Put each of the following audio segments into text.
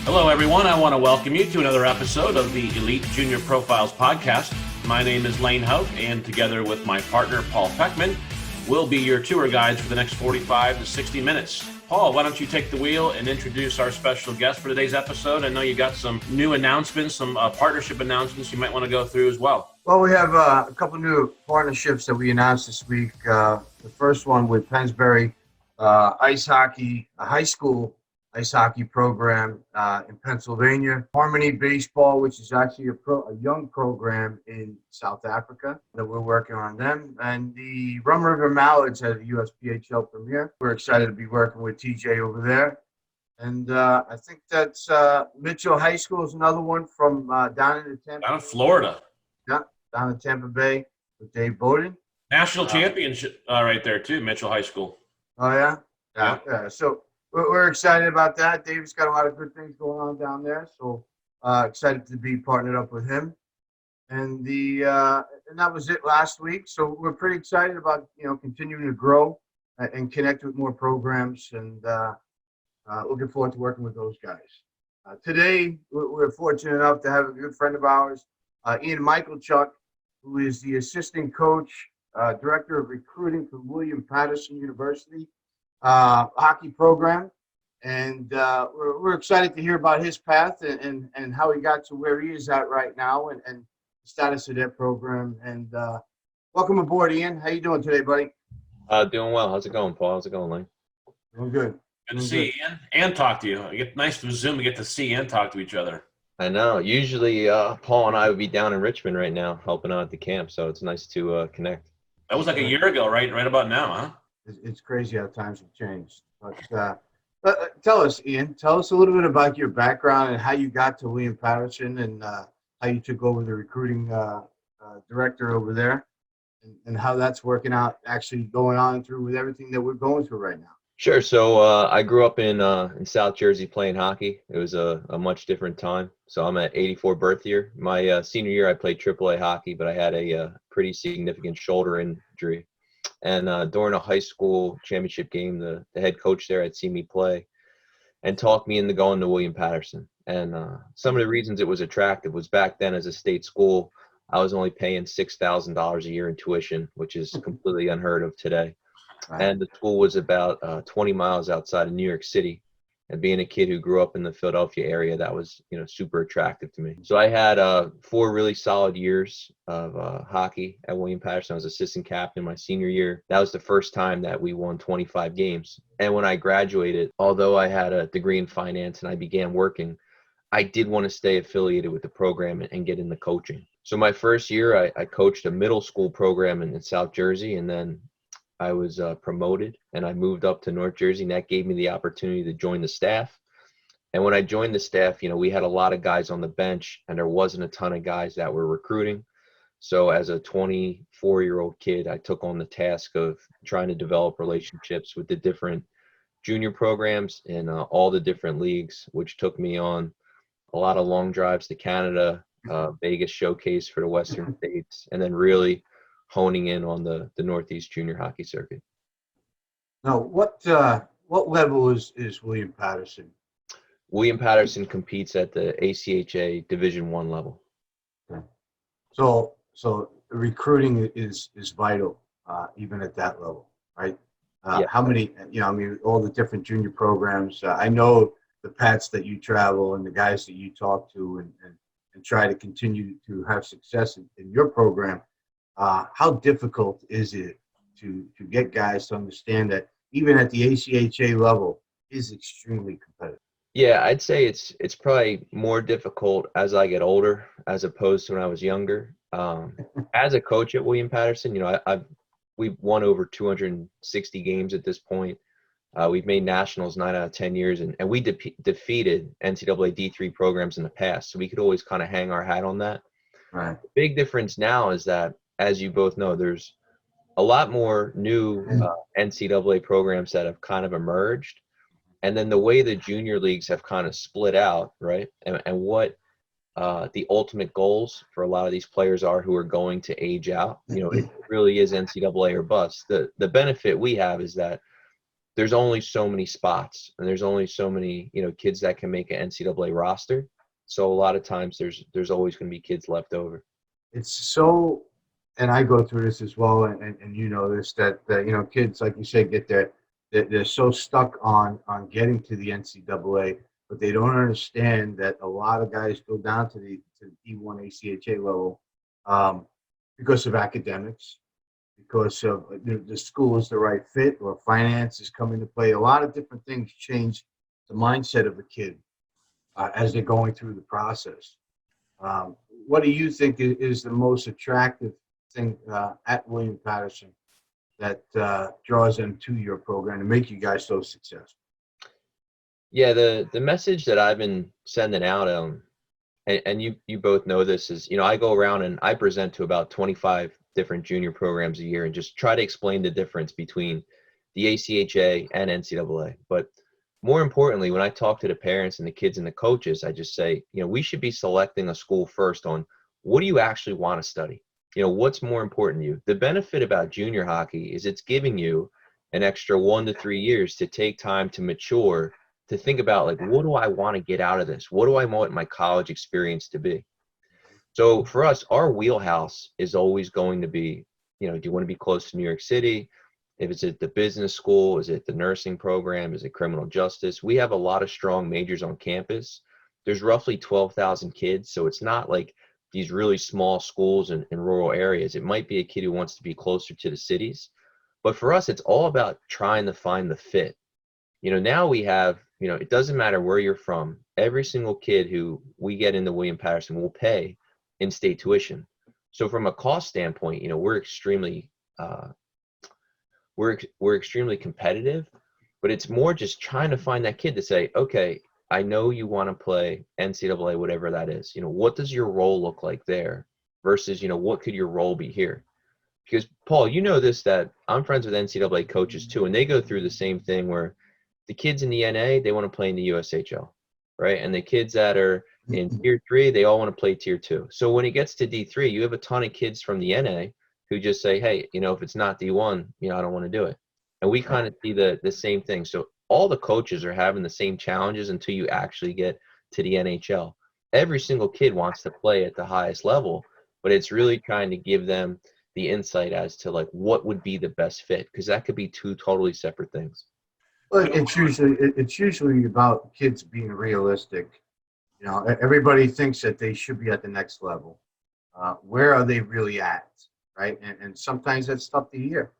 Hello, everyone. I want to welcome you to another episode of the Elite Junior Profiles podcast. My name is Lane Hout, and together with my partner, Paul Peckman, we'll be your tour guides for the next 45 to 60 minutes. Paul, why don't you take the wheel and introduce our special guest for today's episode? I know you got some new announcements, some partnership announcements you might want to go through as well. Well, we have a couple new partnerships that we announced this week. The first one with Pennsbury Ice Hockey, a high school ice hockey program in Pennsylvania. Harmony Baseball, which is actually a young program in South Africa that we're working on them. And the Rum River Mallards had a USPHL premiere. We're excited to be working with TJ over there. And I think that's Mitchell High School is another one from down in Tampa. Down in Florida. Yeah, down in Tampa Bay with Dave Bowden. National championship right there too, Mitchell High School. Oh, yeah? Yeah. So we're excited about that. Dave's got a lot of good things going on down there, so excited to be partnered up with him. And and that was it last week. So we're pretty excited about continuing to grow and connect with more programs, and looking forward to working with those guys. Today we're fortunate enough to have a good friend of ours, Ian Michaelchuk, who is the assistant coach, director of recruiting for William Paterson University hockey program. And we're excited to hear about his path and how he got to where he is at right now and the status of that program. And welcome aboard, Ian. How you doing today, buddy? Doing well. How's it going, Paul? How's it going, Lane? Doing good. Good to see Ian and talk to you. Nice through Zoom to get to see and talk to each other. I know. Usually Paul and I would be down in Richmond right now helping out at the camp, so it's nice to connect. That was like a year ago, right about now, huh? It's crazy how times have changed. But tell us, Ian, a little bit about your background and how you got to William Paterson and how you took over the recruiting director over there and how that's working out, actually going on through with everything that we're going through right now. Sure. So I grew up in South Jersey playing hockey. It was a much different time. So I'm at 84 birth year. My senior year, I played AAA hockey, but I had a pretty significant shoulder injury. And during a high school championship game, the head coach there had seen me play and talked me into going to William Paterson. And some of the reasons it was attractive was back then as a state school, I was only paying $6,000 a year in tuition, which is completely unheard of today. And the school was about 20 miles outside of New York City. And being a kid who grew up in the Philadelphia area, that was, super attractive to me. So I had 4 really solid years of hockey at William Paterson. I was assistant captain my senior year. That was the first time that we won 25 games. And when I graduated, although I had a degree in finance and I began working, I did want to stay affiliated with the program and get into coaching. So my first year, I coached a middle school program in South Jersey, and then I was promoted and I moved up to North Jersey, and that gave me the opportunity to join the staff. And when I joined the staff, we had a lot of guys on the bench and there wasn't a ton of guys that were recruiting. So as a 24-year-old kid, I took on the task of trying to develop relationships with the different junior programs in all the different leagues, which took me on a lot of long drives to Canada, Vegas showcase for the Western states, and then really honing in on the Northeast junior hockey circuit. Now, what level is William Paterson? William Paterson competes at the ACHA Division I level. Okay. So recruiting is vital, even at that level, right? Yeah. How many, all the different junior programs. I know the Pats that you travel and the guys that you talk to and try to continue to have success in your program. How difficult is it to get guys to understand that even at the ACHA level is extremely competitive? Yeah, I'd say it's probably more difficult as I get older as opposed to when I was younger. As a coach at William Paterson, we've won over 260 games at this point. We've made nationals 9 out of 10 years, and we defeated NCAA D3 programs in the past, so we could always kind of hang our hat on that. Right. The big difference now is that, as you both know, there's a lot more new NCAA programs that have kind of emerged. And then the way the junior leagues have kind of split out, right, and what the ultimate goals for a lot of these players are who are going to age out, it really is NCAA or bust. The benefit we have is that there's only so many spots, and there's only so many, kids that can make an NCAA roster. So a lot of times there's always going to be kids left over. It's so, and I go through this as well, and you know this, that kids, like you said, they're so stuck on getting to the NCAA, but they don't understand that a lot of guys go down to the D1 ACHA level because of academics, because of the school is the right fit, or finance is coming to play. A lot of different things change the mindset of a kid as they're going through the process. What do you think is the most attractive thing at William Paterson that draws them to your program to make you guys so successful? Yeah, the message that I've been sending out, and you both know this, is, I go around and I present to about 25 different junior programs a year and just try to explain the difference between the ACHA and NCAA. But more importantly, when I talk to the parents and the kids and the coaches, I just say, we should be selecting a school first on what do you actually want to study? What's more important to you? The benefit about junior hockey is it's giving you an extra 1 to 3 years to take time to mature, to think about, like, what do I want to get out of this? What do I want my college experience to be? So for us, our wheelhouse is always going to be, do you want to be close to New York City? If it's at the business school, is it the nursing program? Is it criminal justice? We have a lot of strong majors on campus. There's roughly 12,000 kids, so it's not like these really small schools in rural areas. It might be a kid who wants to be closer to the cities. But for us, it's all about trying to find the fit. Now we have, it doesn't matter where you're from. Every single kid who we get into William Paterson will pay in-state tuition. So from a cost standpoint, we're extremely we're extremely competitive, but it's more just trying to find that kid to say, okay, I know you want to play NCAA, whatever that is. What does your role look like there versus, what could your role be here? Because, Paul, this, that I'm friends with NCAA coaches too, and they go through the same thing where the kids in the NA, they want to play in the USHL, right? And the kids that are in Tier 3, they all want to play Tier 2. So when it gets to D3, you have a ton of kids from the NA who just say, hey, if it's not D1, I don't want to do it. And we kind of see the same thing. So all the coaches are having the same challenges until you actually get to the NHL. Every single kid wants to play at the highest level, but it's really trying to give them the insight as to, like, what would be the best fit, because that could be two totally separate things. Well, it's usually about kids being realistic. Everybody thinks that they should be at the next level. Where are they really at, right? And sometimes that's tough to hear.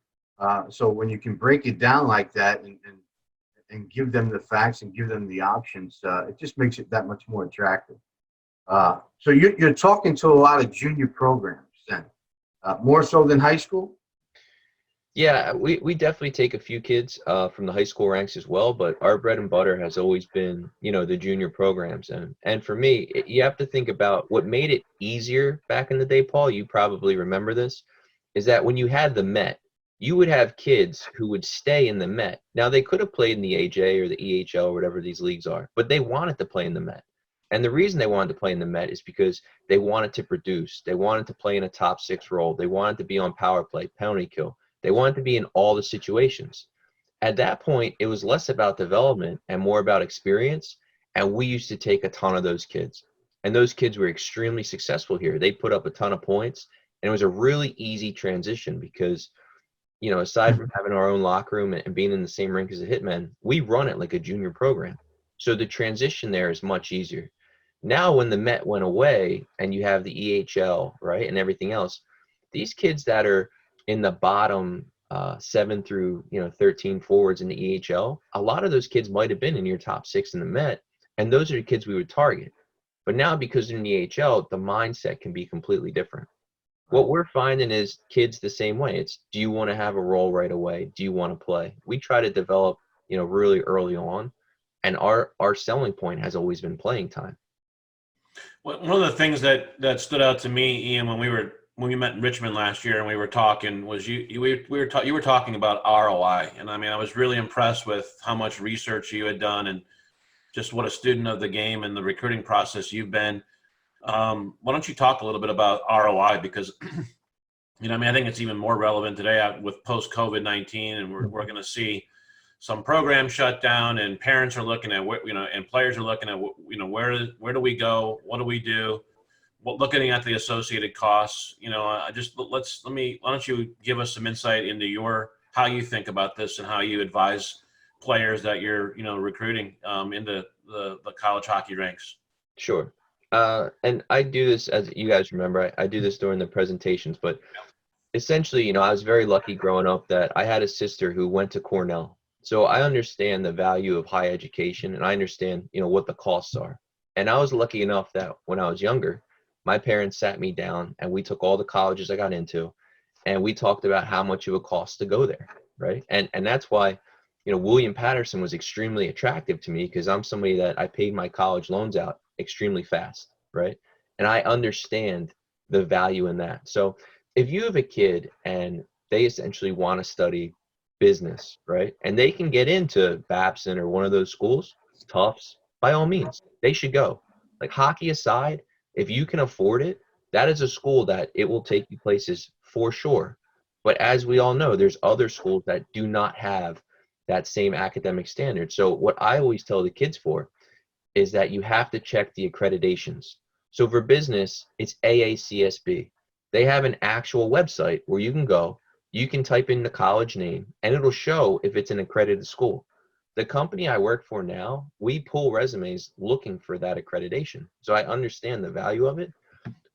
So when you can break it down like that and give them the facts and give them the options, it just makes it that much more attractive. So you're talking to a lot of junior programs then, more so than high school? Yeah, we definitely take a few kids from the high school ranks as well, but our bread and butter has always been, the junior programs. And for me, you have to think about what made it easier back in the day, Paul. You probably remember this, is that when you had the Met, you would have kids who would stay in the Met. Now, they could have played in the AJ or the EHL or whatever these leagues are, but they wanted to play in the Met. And the reason they wanted to play in the Met is because they wanted to produce. They wanted to play in a top 6 role. They wanted to be on power play, penalty kill. They wanted to be in all the situations. At that point, it was less about development and more about experience. And we used to take a ton of those kids. And those kids were extremely successful here. They put up a ton of points. And it was a really easy transition because, aside from having our own locker room and being in the same rink as the Hitmen, we run it like a junior program. So the transition there is much easier. Now, when the Met went away and you have the EHL, right, and everything else, these kids that are in the bottom 7 through 13 forwards in the EHL, a lot of those kids might have been in your top 6 in the Met, and those are the kids we would target. But now, because they're in the EHL, the mindset can be completely different. What we're finding is kids the same way. It's, do you want to have a role right away? Do you want to play? We try to develop, really early on, and our selling point has always been playing time. Well, one of the things that stood out to me, Ian, when we met in Richmond last year and we were talking, was you were talking about ROI, and I mean, I was really impressed with how much research you had done and just what a student of the game and the recruiting process you've been. Why don't you talk a little bit about ROI, because I think it's even more relevant today with post COVID-19, and we're going to see some program shut down, and parents are looking at what, and players are looking at where do we go, what do we do, looking at the associated costs. Why don't you give us some insight into how you think about this and how you advise players that you're recruiting into the college hockey ranks. Sure. And I do this, as you guys remember, I do this during the presentations, but essentially, I was very lucky growing up that I had a sister who went to Cornell. So I understand the value of higher education, and I understand, what the costs are. And I was lucky enough that when I was younger, my parents sat me down and we took all the colleges I got into, and we talked about how much it would cost to go there, right? And that's why, William Paterson was extremely attractive to me, because I'm somebody that I paid my college loans out extremely fast, right? And I understand the value in that. So if you have a kid and they essentially want to study business, right, and they can get into Babson or one of those schools, Tufts, by all means, they should go. Like, hockey aside, if you can afford it, that is a school that it will take you places for sure. But as we all know, there's other schools that do not have that same academic standard. So what I always tell the kids is that you have to check the accreditations. So for business, it's AACSB. They have an actual website where you can go, you can type in the college name, and it'll show if it's an accredited school. The company I work for now, we pull resumes looking for that accreditation. So I understand the value of it.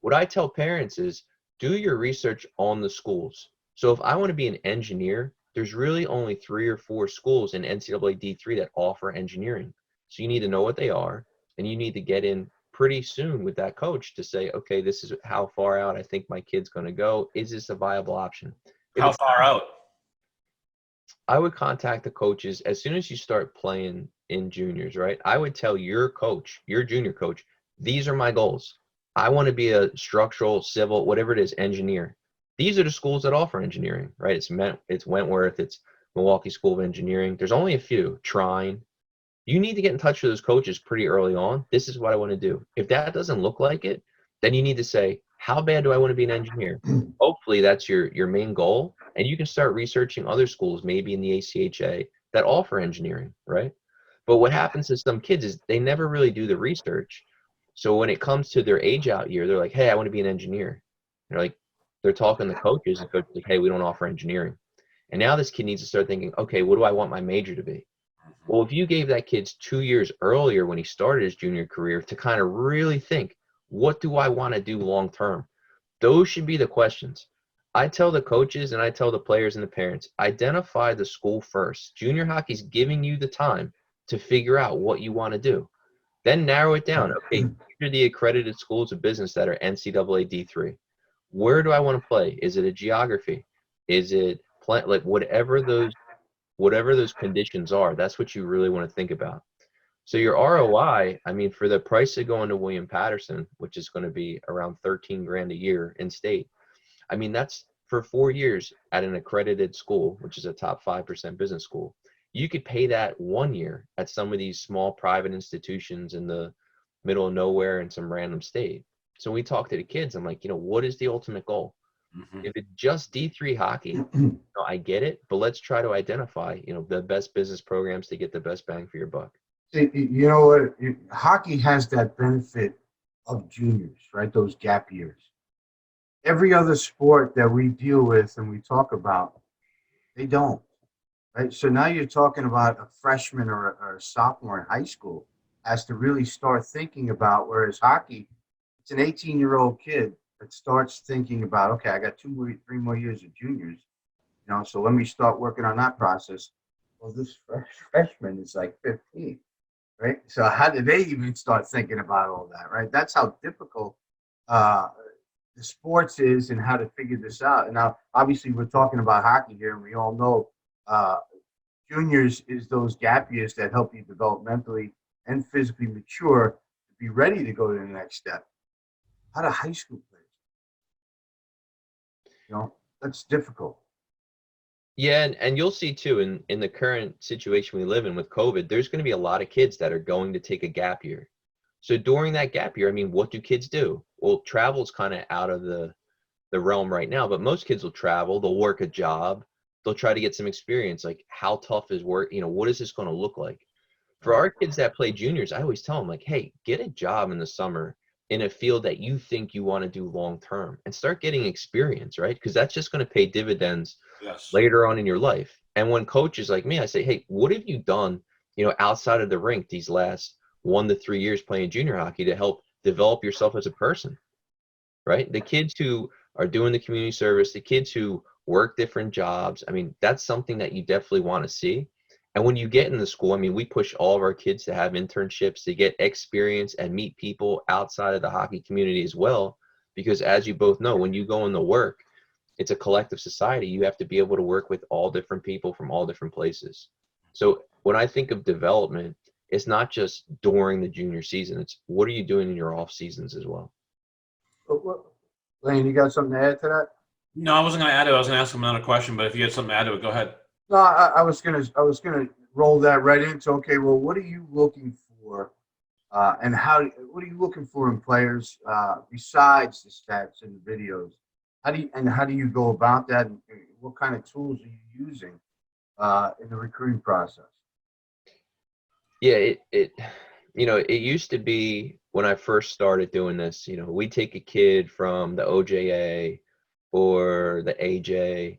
What I tell parents is, do your research on the schools. So if I want to be an engineer, there's really only 3 or 4 schools in NCAA D3 that offer engineering. So you need to know what they are, and you need to get in pretty soon with that coach to say, okay, this is how far out I think my kid's going to go. Is this a viable option? How far out? I would contact the coaches as soon as you start playing in juniors, right? I would tell your coach, your junior coach, these are my goals. I want to be a structural, civil, whatever it is, engineer. These are the schools that offer engineering, right? It's Wentworth, it's Milwaukee School of Engineering. There's only a few, Trine. You need to get in touch with those coaches pretty early on. This is what I want to do. If that doesn't look like it, then you need to say, how bad do I want to be an engineer? Hopefully that's your main goal. And you can start researching other schools, maybe in the ACHA, that offer engineering, right? But what happens to some kids is they never really do the research. So when it comes to their age out year, they're like, hey, I want to be an engineer. They're talking to coaches, and coaches like, hey, we don't offer engineering. And now this kid needs to start thinking, okay, what do I want my major to be? Well, if you gave that kid 2 years earlier when he started his junior career to kind of really think, what do I want to do long term? Those should be the questions. I tell the coaches and I tell the players and the parents, identify the school first. Junior hockey is giving you the time to figure out what you want to do. Then narrow it down. Okay, here are the accredited schools of business that are NCAA D3. Where do I want to play? Is it a geography? Is it like whatever those conditions are? That's what you really want to think about. So your ROI, I mean, for the price of going to William Paterson, which is going to be around $13,000 a year in state, I mean, that's for 4 years at an accredited school, which is a top 5% business school. You could pay that 1 year at some of these small private institutions in the middle of nowhere in some random state. So we talk to the kids. I'm like, what is the ultimate goal? Mm-hmm. If it's just D3 hockey, I get it, but let's try to identify, the best business programs to get the best bang for your buck. You know what? Hockey has that benefit of juniors, right? Those gap years. Every other sport that we deal with and we talk about, they don't, right? So now you're talking about a freshman or a sophomore in high school has to really start thinking about, whereas hockey, it's an 18-year-old kid that starts thinking about, okay, I got 2 or 3 more years of juniors, so let me start working on that process. Well, this freshman is like 15, right? So how did they even start thinking about all that, right? That's how difficult the sports is and how to figure this out. And now, obviously, we're talking about hockey here, and we all know juniors is those gap years that help you developmentally and physically mature to be ready to go to the next step. How do high school players? That's difficult. Yeah, and you'll see too in the current situation we live in with COVID, there's going to be a lot of kids that are going to take a gap year. So during that gap year, I mean, what do kids do? Well, travel's kind of out of the realm right now, but most kids will travel, they'll work a job, they'll try to get some experience. Like, how tough is work? What is this going to look like? For our kids that play juniors, I always tell them, like, hey, get a job in the summer in a field that you think you want to do long term and start getting experience, right? Because that's just going to pay dividends later on in your life. And when coaches like me, I say, hey, what have you done, outside of the rink these last 1 to 3 years playing junior hockey to help develop yourself as a person, right? The kids who are doing the community service, the kids who work different jobs, I mean, that's something that you definitely want to see. And when you get in the school, I mean, we push all of our kids to have internships, to get experience and meet people outside of the hockey community as well. Because as you both know, when you go into work, it's a collective society. You have to be able to work with all different people from all different places. So when I think of development, it's not just during the junior season. It's what are you doing in your off seasons as well? Lane, you got something to add to that? No, I wasn't going to add it. I was going to ask him another question, but if you had something to add to it, go ahead. No, I was gonna roll that right into, okay, well, what are you looking for, and what are you looking for in players besides the stats and the videos? How do you go about that? And what kind of tools are you using in the recruiting process? Yeah, it used to be when I first started doing this, we take a kid from the OJA or the AJ,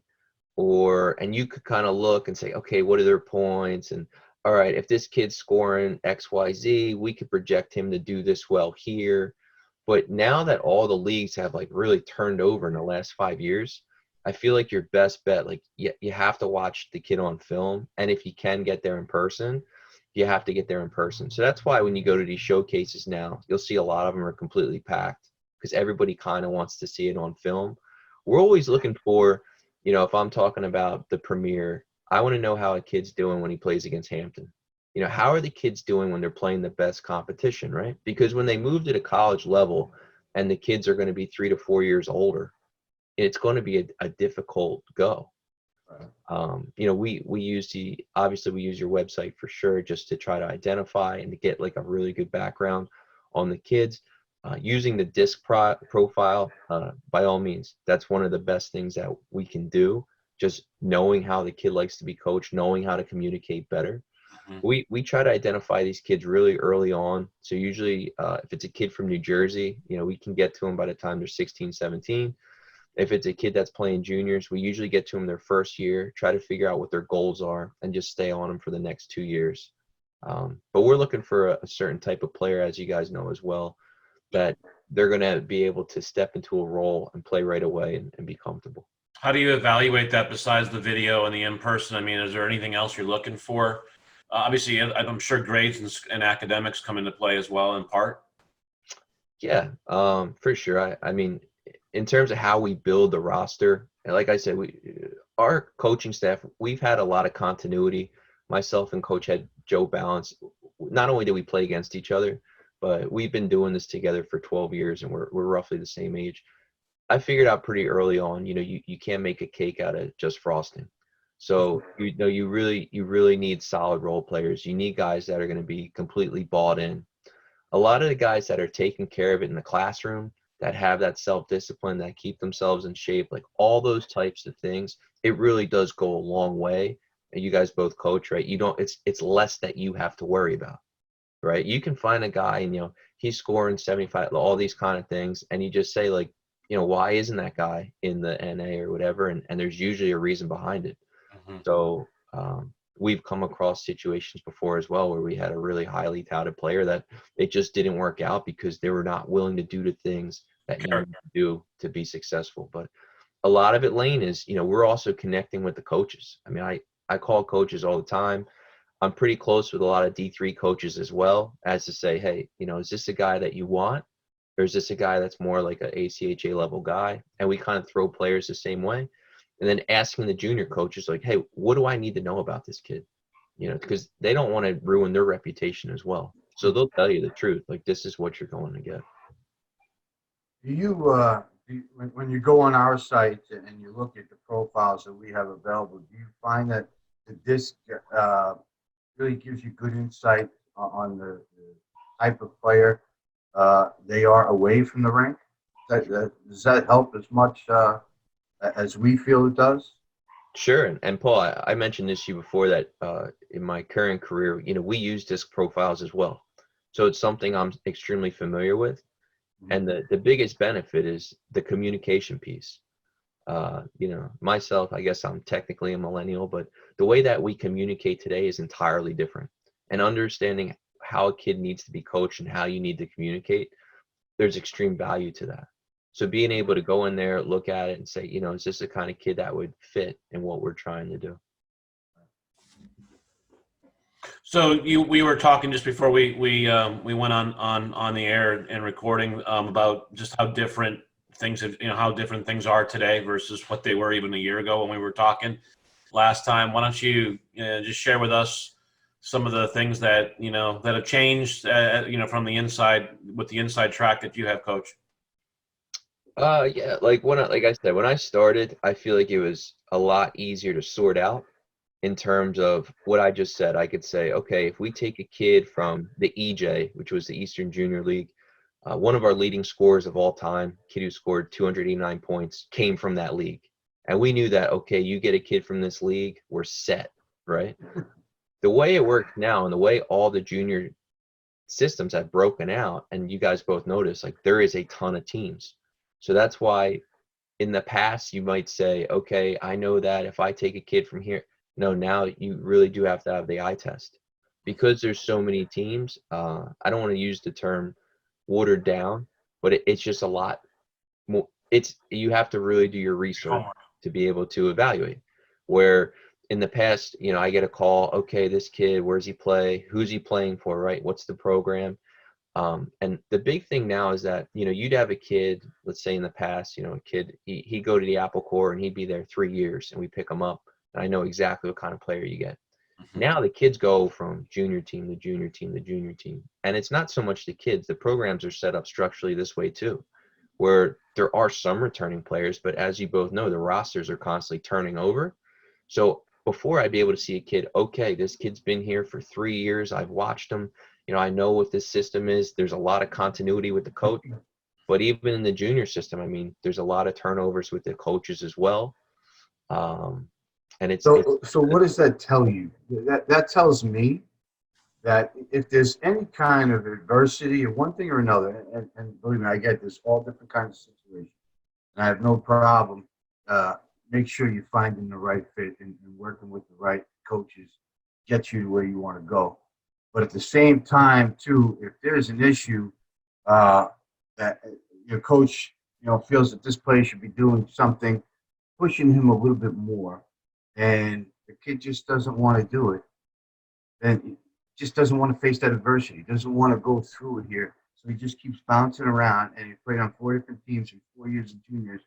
and you could kind of look and say, okay, what are their points? And all right, if this kid's scoring XYZ, we could project him to do this well here. But now that all the leagues have like really turned over in the last 5 years, I feel like your best bet, like you have to watch the kid on film. And if you can get there in person, you have to get there in person. So that's why when you go to these showcases now, you'll see a lot of them are completely packed because everybody kind of wants to see it on film. We're always looking for, if I'm talking about the Premier, I want to know how a kid's doing when he plays against Hampton. How are the kids doing when they're playing the best competition, right? Because when they move to the college level and the kids are going to be 3 to 4 years older, it's going to be a difficult go. We use obviously we use your website for sure, just to try to identify and to get like a really good background on the kids. Using the disc profile, by all means, that's one of the best things that we can do. Just knowing how the kid likes to be coached, knowing how to communicate better. Mm-hmm. We try to identify these kids really early on. So usually if it's a kid from New Jersey, we can get to them by the time they're 16, 17. If it's a kid that's playing juniors, we usually get to them their first year, try to figure out what their goals are, and just stay on them for the next 2 years. But we're looking for a certain type of player, as you guys know as well, that they're going to be able to step into a role and play right away and be comfortable. How do you evaluate that besides the video and the in-person? I mean, is there anything else you're looking for? Obviously, I'm sure grades and academics come into play as well in part. Yeah, for sure. I mean, in terms of how we build the roster, like I said, our coaching staff, we've had a lot of continuity. Myself and Coach Head Joe Ballance, not only do we play against each other, but we've been doing this together for 12 years, and we're roughly the same age. I figured out pretty early on, you can't make a cake out of just frosting. So, you really need solid role players. You need guys that are going to be completely bought in. A lot of the guys that are taking care of it in the classroom, that have that self-discipline, that keep themselves in shape, like all those types of things, it really does go a long way. And you guys both coach, right? It's less that you have to worry about, right? You can find a guy and, he's scoring 75, all these kind of things. And you just say like, why isn't that guy in the NA or whatever? And there's usually a reason behind it. Mm-hmm. So we've come across situations before as well where we had a really highly touted player that it just didn't work out because they were not willing to do the things that you need to do to be successful. But a lot of it, Lane, is, we're also connecting with the coaches. I mean, I call coaches all the time. I'm pretty close with a lot of D3 coaches as well, as to say, hey, is this a guy that you want? Or is this a guy that's more like an ACHA level guy? And we kind of throw players the same way. And then asking the junior coaches like, hey, what do I need to know about this kid? Because they don't want to ruin their reputation as well. So they'll tell you the truth. Like, this is what you're going to get. When you go on our site and you look at the profiles that we have available, do you find that the disc really gives you good insight on the type of player they are away from the rink? Does that help as much as we feel it does? Sure. And Paul, I mentioned this to you before that in my current career, we use disc profiles as well. So it's something I'm extremely familiar with. And the biggest benefit is the communication piece. Myself, I guess I'm technically a millennial, but the way that we communicate today is entirely different. And understanding how a kid needs to be coached and how you need to communicate, there's extreme value to that. So being able to go in there, look at it and say, is this the kind of kid that would fit in what we're trying to do? So we were talking just before we went on the air and recording about just how different things have, how different things are today versus what they were even a year ago when we were talking last time. Why don't you just share with us some of the things that that have changed from the inside with the inside track that you have, Coach? Yeah, like I said, when I started, I feel like it was a lot easier to sort out in terms of what I just said. I could say, okay, if we take a kid from the EJ, which was the Eastern Junior League, one of our leading scorers of all time, kid who scored 289 points, came from that league. And we knew that, okay, you get a kid from this league, we're set, right? The way it works now and the way all the junior systems have broken out, and you guys both notice, like there is a ton of teams. So that's why in the past you might say, okay, I know that if I take a kid from here, no, now you really do have to have the eye test. Because there's so many teams, I don't want to use the term watered down, but it's just a lot more. You have to really do your research to be able to evaluate. Where in the past, I get a call, okay, this kid, where's he play? Who's he playing for, right? What's the program? And the big thing now is that, you'd have a kid, let's say in the past, a kid, he'd go to the Apple Corps and he'd be there 3 years and we pick him up. And I know exactly what kind of player you get. Mm-hmm. Now the kids go from junior team to junior team to junior team. And it's not so much the kids. The programs are set up structurally this way too, where there are some returning players, but as you both know, the rosters are constantly turning over. So before I'd be able to see a kid, okay, this kid's been here for 3 years. I've watched him. I know what this system is. There's a lot of continuity with the coach. But even in the junior system, I mean, there's a lot of turnovers with the coaches as well. And it's so what does that tell you? That tells me that if there's any kind of adversity or one thing or another, and believe me, I get this, all different kinds of situations, and I have no problem. Make sure you're finding the right fit and working with the right coaches gets you to where you want to go. But at the same time, too, if there's an issue that your coach, feels that this player should be doing something, pushing him a little bit more, and the kid just doesn't want to do it, then he just doesn't want to face that adversity, doesn't want to go through it here. So he just keeps bouncing around, and he played on 4 different teams in 4 years of juniors.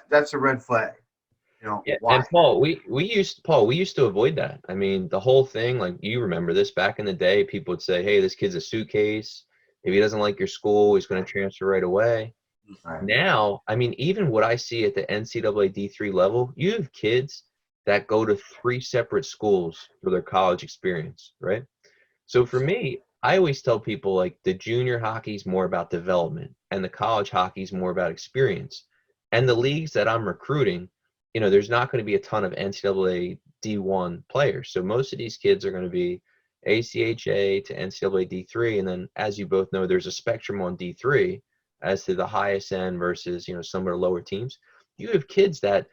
That's a red flag. Yeah, why? and Paul, we used to avoid that. I mean, the whole thing, like you remember this back in the day, people would say, hey, this kid's a suitcase. If he doesn't like your school, he's going to transfer right away. Right. Now, I mean, even what I see at the NCAA D3 level, you have kids that go to 3 separate schools for their college experience, right? So for me, I always tell people, like, the junior hockey is more about development and the college hockey is more about experience. And the leagues that I'm recruiting, there's not going to be a ton of NCAA D1 players. So most of these kids are going to be ACHA to NCAA D3. And then, as you both know, there's a spectrum on D3 as to the highest end versus, some of the lower teams. You have kids that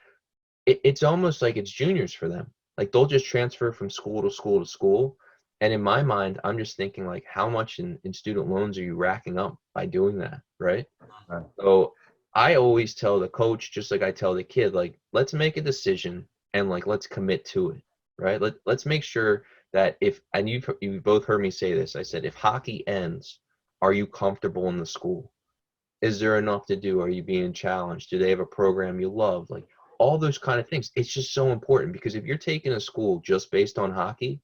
it's almost like it's juniors for them. Like they'll just transfer from school to school to school. And in my mind, I'm just thinking, like, how much in student loans are you racking up by doing that, right? So I always tell the coach, just like I tell the kid, like, let's make a decision and, like, let's commit to it, right? Let's make sure that and you both heard me say this, I said, if hockey ends, are you comfortable in the school? Is there enough to do? Are you being challenged? Do they have a program you love? Like, all those kind of things. It's just so important because if you're taking a school just based on hockey,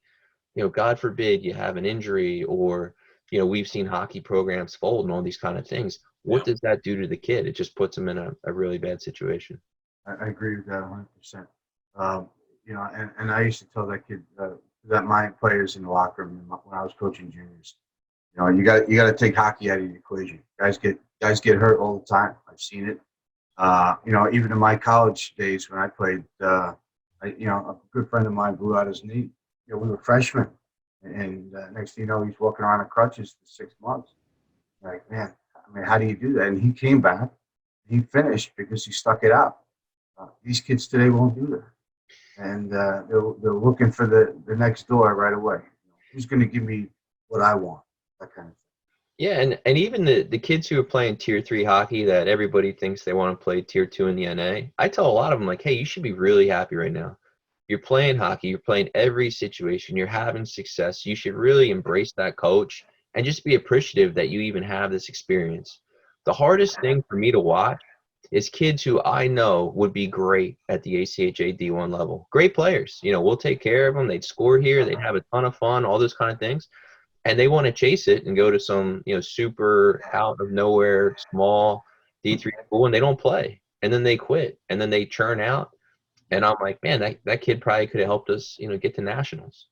God forbid you have an injury or, we've seen hockey programs fold and all these kind of things. What does that do to the kid? It just puts them in a really bad situation. I agree with that 100%. And I used to tell that kid that my players in the locker room when I was coaching juniors, you got to take hockey out of the equation. Guys get hurt all the time. I've seen it. Even in my college days when I played, a good friend of mine blew out his knee. We were freshmen, and next thing you know, he's walking around on crutches for 6 months. Like, man, I mean, how do you do that? And he came back, he finished because he stuck it out. These kids today won't do that, and they're looking for the next door right away. Who's going to give me what I want? That kind of thing. Yeah, and even the kids who are playing Tier 3 hockey that everybody thinks they want to play Tier 2 in the NA, I tell a lot of them, like, hey, you should be really happy right now. You're playing hockey. You're playing every situation. You're having success. You should really embrace that coach and just be appreciative that you even have this experience. The hardest thing for me to watch is kids who I know would be great at the ACHA D1 level. Great players. We'll take care of them. They'd score here. They'd have a ton of fun, all those kind of things. And they want to chase it and go to some, super out of nowhere, small D3 school, and they don't play. And then they quit. And then they churn out. And I'm like, man, that kid probably could have helped us, get to nationals.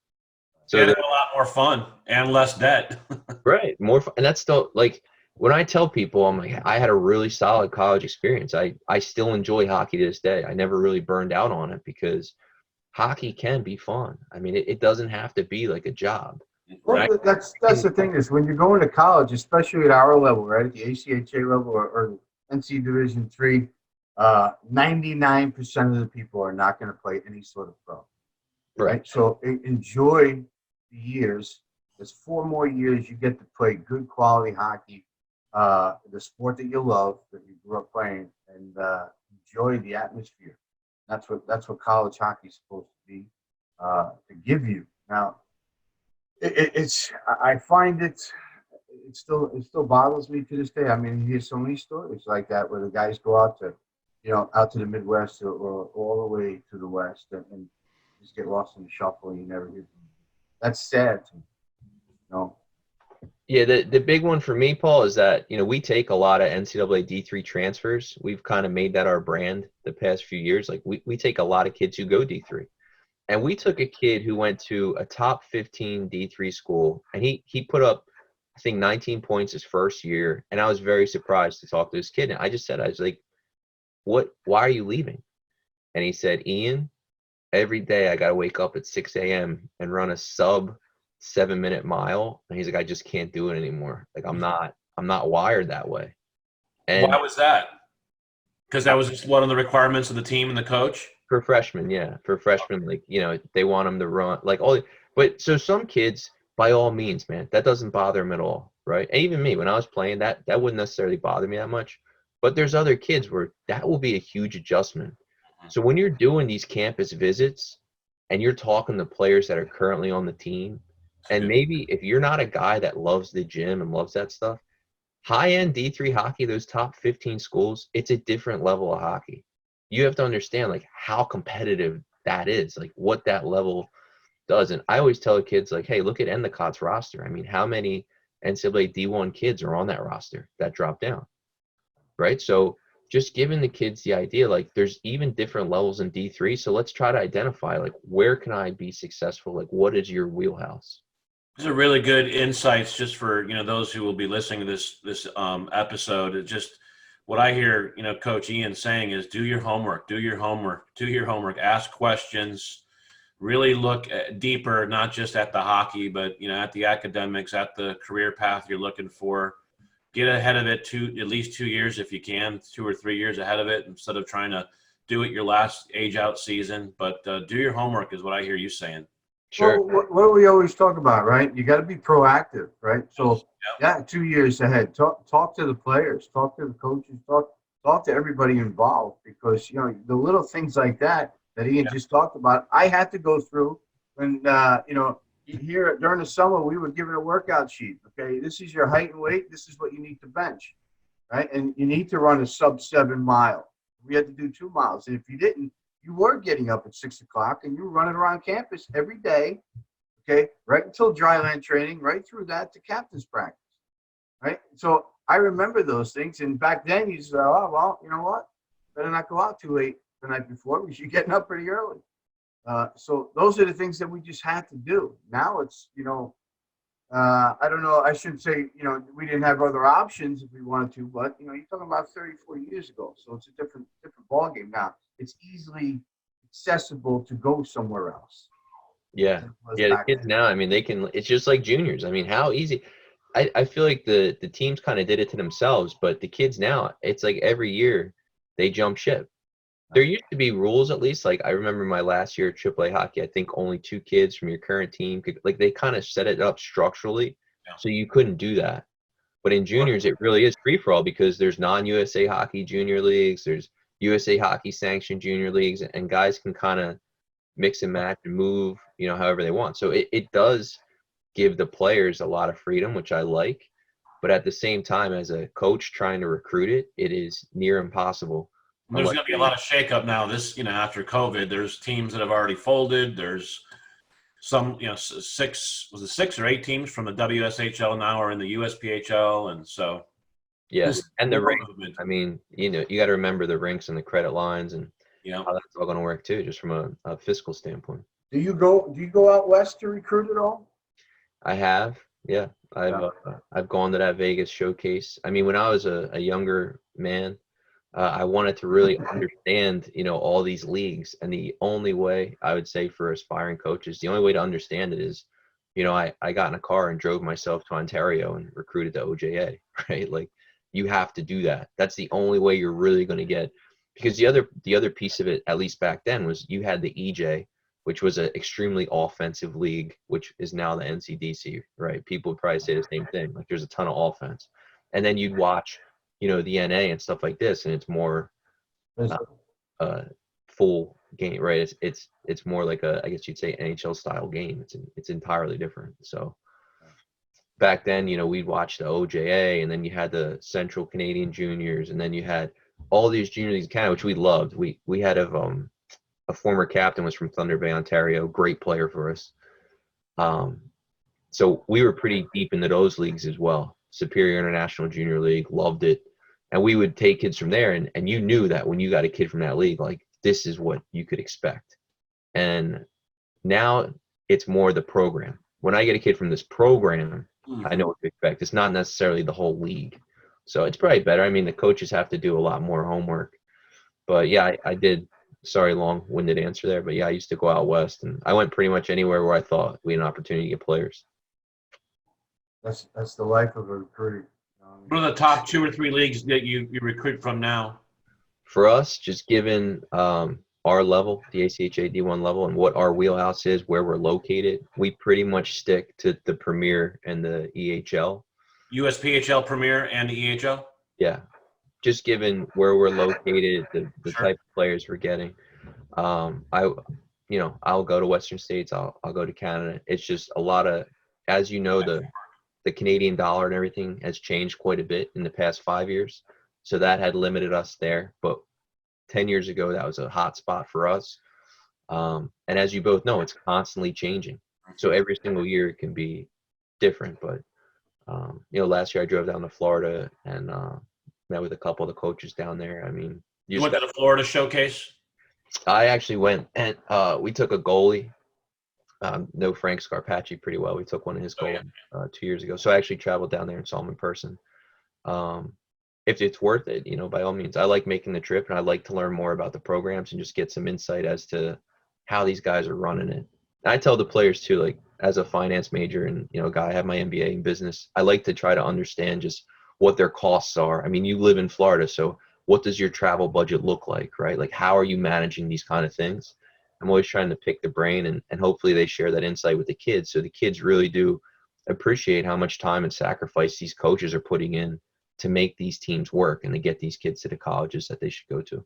So a lot more fun and less debt. Right. More fun. And that's still, like, when I tell people, I'm like, I had a really solid college experience. I still enjoy hockey to this day. I never really burned out on it because hockey can be fun. I mean, it doesn't have to be like a job. Well, right? That's the thing is when you're going to college, especially at our level, right, at the ACHA level or NC Division III, 99% of the people are not going to play any sort of pro. Right? So enjoy the years. There's 4 more years you get to play good quality hockey, the sport that you love, that you grew up playing, and enjoy the atmosphere. That's what college hockey is supposed to be, to give you. Now, I find it still bothers me to this day. I mean, you hear so many stories like that where the guys go out to the Midwest or all the way to the West and just get lost in the shuffle and you never hear from them. That's sad to me. Yeah, the big one for me, Paul, is that, we take a lot of NCAA D3 transfers. We've kind of made that our brand the past few years. Like we take a lot of kids who go D3. And we took a kid who went to a top 15 D3 school, and he put up, I think, 19 points his first year. And I was very surprised to talk to this kid. And I was like, why are you leaving? And he said, Ian, every day I got to wake up at 6 a.m. and run a sub 7-minute mile. And he's like, I just can't do it anymore. Like, I'm not wired that way. And why was that? Because that was just one of the requirements of the team and the coach? For freshmen, yeah. For freshmen, like, they want them to run, like, but so some kids, by all means, man, that doesn't bother them at all, right? And even me, when I was playing, that wouldn't necessarily bother me that much. But there's other kids where that will be a huge adjustment. So when you're doing these campus visits and you're talking to players that are currently on the team, and maybe if you're not a guy that loves the gym and loves that stuff, high-end D3 hockey, those top 15 schools, it's a different level of hockey. You have to understand, like, how competitive that is, like, what that level does. And I always tell the kids, like, hey, look at Endicott's roster. I mean, how many NCAA D1 kids are on that roster that dropped down, right? So just giving the kids the idea, like, there's even different levels in D3. So let's try to identify, like, where can I be successful? Like, what is your wheelhouse? These are really good insights just for, those who will be listening to this episode. It just – what I hear, Coach Ian saying is do your homework, ask questions, really look deeper, not just at the hockey, but, at the academics, at the career path you're looking for. Get ahead of it at least 2 years if you can, 2 or 3 years ahead of it instead of trying to do it your last age out season. But do your homework is what I hear you saying. Sure. Well, what do we always talk about, right? You got to be proactive, right? So, yeah, 2 years ahead. Talk to the players, talk to the coaches, talk to everybody involved because, the little things like that Ian just talked about, I had to go through when, here during the summer, we were given a workout sheet. Okay, this is your height and weight. This is what you need to bench, right? And you need to run a sub 7 mile. We had to do 2 miles. And if you didn't, you were getting up at 6 o'clock and you were running around campus every day, okay, right until dry land training, right through that to captain's practice, right? So I remember those things. And back then you said, oh, well, you know what? Better not go out too late the night before. We should get up pretty early. So those are the things that we just had to do. Now it's, I don't know. I shouldn't say, we didn't have other options if we wanted to, but you're talking about 30, 40 years ago. So it's a different ball game now. It's easily accessible to go somewhere else. Yeah. Yeah. The kids now, I mean, it's just like juniors. I mean, how easy. I feel like the teams kind of did it to themselves, but the kids now, it's like every year they jump ship. There used to be rules, at least. Like I remember my last year at AAA hockey, I think only 2 kids from your current team could, like, they kind of set it up structurally, so you couldn't do that. But in juniors, it really is free for all because there's non-USA hockey junior leagues, there's USA hockey sanctioned junior leagues, and guys can kind of mix and match and move, however they want. So it does give the players a lot of freedom, which I like. But at the same time, as a coach trying to recruit it, it is near impossible. There's going to be a lot of shakeup now. This, after COVID, there's teams that have already folded. There's some, 6 or 8 teams from the WSHL now are in the USPHL, and so and the rink. I mean, you got to remember the rinks and the credit lines and how that's all going to work too, just from a fiscal standpoint. Do you go out west to recruit at all? I have, yeah. I've gone to that Vegas showcase. I mean, when I was a younger man, I wanted to really understand, all these leagues. And the only way I would say for aspiring coaches, the only way to understand it is, I got in a car and drove myself to Ontario and recruited to OJA, right? Like, you have to do that. That's the only way you're really going to get, because the other piece of it, at least back then, was you had the EJ, which was an extremely offensive league, which is now the NCDC, right? People would probably say the same thing. Like, there's a ton of offense. And then you'd watch, the NA and stuff like this, and it's more full game, right? It's more like I guess you'd say NHL style game. It's entirely different. So back then, we'd watch the OJA, and then you had the Central Canadian Juniors, and then you had all these junior leagues in Canada, which we loved. We had a former captain was from Thunder Bay, Ontario, great player for us. So we were pretty deep into those leagues as well. Superior International Junior League, loved it. And we would take kids from there, and you knew that when you got a kid from that league, like, this is what you could expect. And now it's more the program. When I get a kid from this program, I know what to expect. It's not necessarily the whole league. So it's probably better. I mean, the coaches have to do a lot more homework. But yeah, I did. Sorry, long-winded answer there. But yeah, I used to go out west, and I went pretty much anywhere where I thought we had an opportunity to get players. That's the life of a recruiter. What are the top 2 or 3 leagues that you recruit from now? For us, just given our level, the ACHA D1 level, and what our wheelhouse is, where we're located, we pretty much stick to the Premier and the EHL. USPHL Premier and the EHL? Yeah. Just given where we're located, the type of players we're getting. I'll go to Western States. I'll go to Canada. It's just a lot of, as you know, the Canadian dollar and everything has changed quite a bit in the past 5 years. So that had limited us there. But 10 years ago, that was a hot spot for us. And as you both know, it's constantly changing. So every single year it can be different. But, last year I drove down to Florida and met with a couple of the coaches down there. I mean, you went to the Florida showcase? I actually went, and we took a goalie. Know Frank Scarpacci pretty well. We took one of his goals 2 years ago. So I actually traveled down there and saw him in person. If it's worth it, by all means. I like making the trip, and I like to learn more about the programs and just get some insight as to how these guys are running it. And I tell the players too, like, as a finance major and, guy, I have my MBA in business, I like to try to understand just what their costs are. I mean, you live in Florida, so what does your travel budget look like, right? Like, how are you managing these kind of things? I'm always trying to pick the brain, and hopefully they share that insight with the kids, so the kids really do appreciate how much time and sacrifice these coaches are putting in to make these teams work and to get these kids to the colleges that they should go to.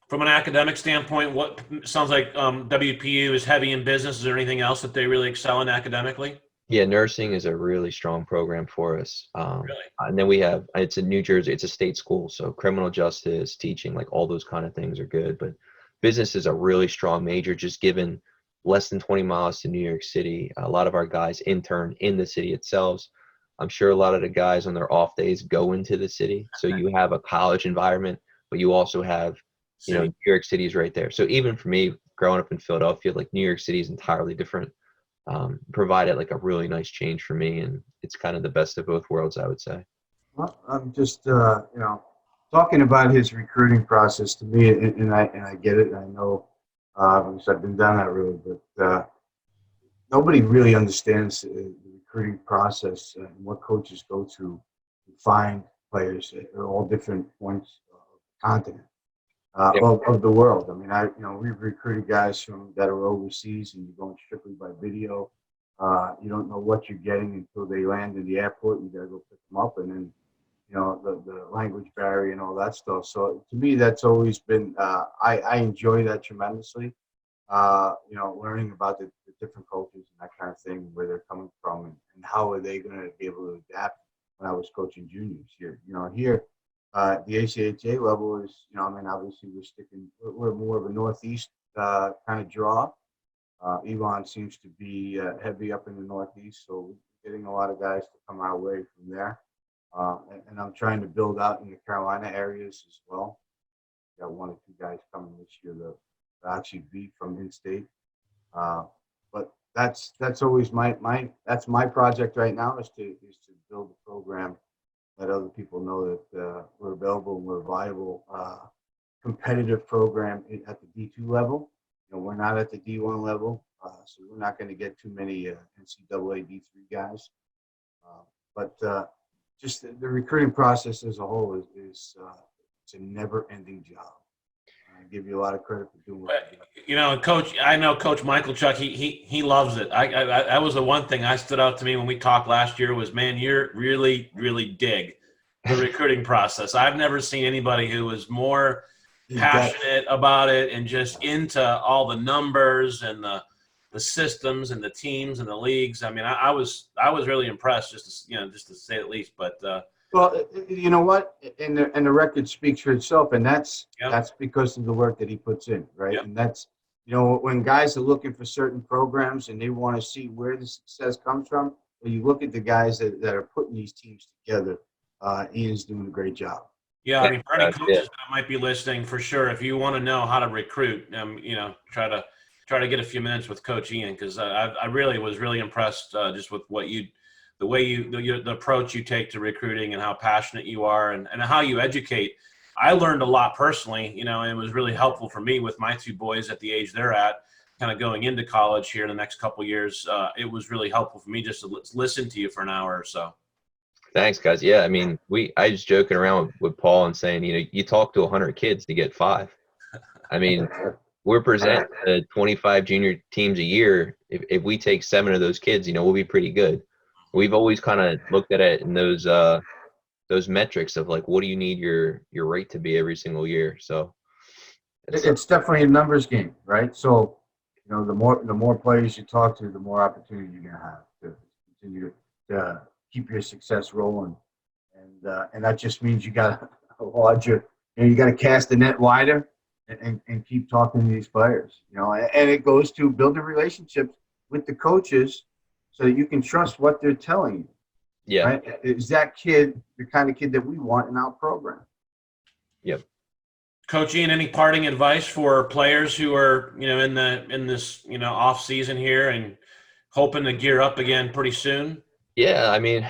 From an academic standpoint, what sounds like WPU is heavy in business. Is there anything else that they really excel in academically? Yeah, nursing is a really strong program for us. Really? And then we have, it's in New Jersey, it's a state school, so criminal justice, teaching, like, all those kind of things are good. But business is a really strong major, just given less than 20 miles to New York City. A lot of our guys intern in the city itself. I'm sure a lot of the guys on their off days go into the city. So you have a college environment, but you also have, New York City is right there. So even for me, growing up in Philadelphia, like, New York City is entirely different. provided like a really nice change for me, and it's kind of the best of both worlds, I would say. Well, I'm just, talking about his recruiting process to me, and I get it. I know, because I've been down that road, but nobody really understands the recruiting process and what coaches go to find players at all different points of the continent, of the world. I mean, we've recruited guys that are overseas, and you're going strictly by video. You don't know what you're getting until they land in the airport. You got to go pick them up, and then the language barrier and all that stuff. So to me, that's always been, I enjoy that tremendously. Learning about the different cultures and that kind of thing, where they're coming from, and how are they going to be able to adapt. When I was coaching juniors here, here, the ACHA level is, obviously we're more of a Northeast kind of draw. Yvonne seems to be heavy up in the Northeast, so we're getting a lot of guys to come our way from there. And I'm trying to build out in the Carolina areas as well. Got 1 or 2 guys coming this year that actually be from in-state. But that's always that's my project right now, is to build a program that other people know that we're available and we're a viable, competitive program at the D2 level. We're not at the D1 level, so we're not going to get too many NCAA D3 guys. But just the recruiting process as a whole is it's a never-ending job. I give you a lot of credit for doing what Coach, I know Coach Michaelchuk, he loves it. That was the one thing I stood out to me when we talked last year was, man, you're really, really dig the recruiting process. I've never seen anybody who was more passionate about it and just into all the numbers and the systems and the teams and the leagues. I mean, I was really impressed, just to say the least. But well, you know what, and the record speaks for itself, and that's because of the work that he puts in, right? Yep. And that's when guys are looking for certain programs and they want to see where the success comes from. When you look at the guys that are putting these teams together, Ian's doing a great job. Yeah, I mean, for any coaches that might be listening, for sure, if you want to know how to recruit, try to get a few minutes with Coach Ian, because I really was really impressed just with the approach you take to recruiting and how passionate you are and how you educate. I learned a lot personally, and it was really helpful for me with my 2 boys at the age they're at, kind of going into college here in the next couple of years. It was really helpful for me just to listen to you for an hour or so. Thanks, guys. Yeah, I mean, I was joking around with Paul and saying, you talk to 100 kids to get 5. I mean, we're presenting 25 junior teams a year. If we take 7 of those kids, we'll be pretty good. We've always kind of looked at it in those metrics of like, what do you need your rate to be every single year? So it's definitely a numbers game, right? So the more players you talk to, the more opportunity you're going to have to continue to keep your success rolling, and that just means you got a larger, you got to cast the net wider and keep talking to these players, and it goes to building relationships with the coaches so that you can trust what they're telling you. Yeah. Right? Is that kid the kind of kid that we want in our program? Yep. Coach Ian, any parting advice for players who are, in this, off season here and hoping to gear up again pretty soon? Yeah, I mean,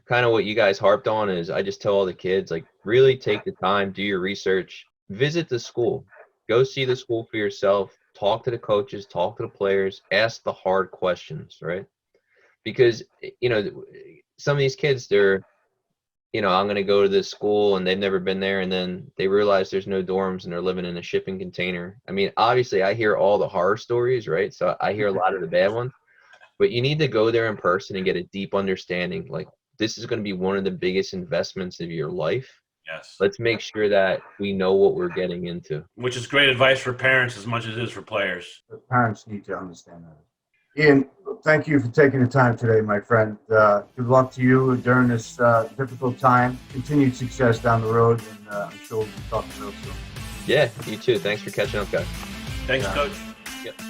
kind of what you guys harped on is I just tell all the kids, like, really take the time, do your research, visit the school, go see the school for yourself, talk to the coaches, talk to the players, ask the hard questions, right? Because, some of these kids, they're, I'm going to go to this school and they've never been there, and then they realize there's no dorms and they're living in a shipping container. I mean, obviously I hear all the horror stories, right? So I hear a lot of the bad ones, but you need to go there in person and get a deep understanding. Like, this is going to be one of the biggest investments of your life. Yes. Let's make sure that we know what we're getting into. Which is great advice for parents as much as it is for players. The parents need to understand that. Ian, thank you for taking the time today, my friend. Good luck to you during this difficult time. Continued success down the road, and I'm sure we'll be talking real soon. Yeah, you too. Thanks for catching up, guys. Thanks, Coach. Yep.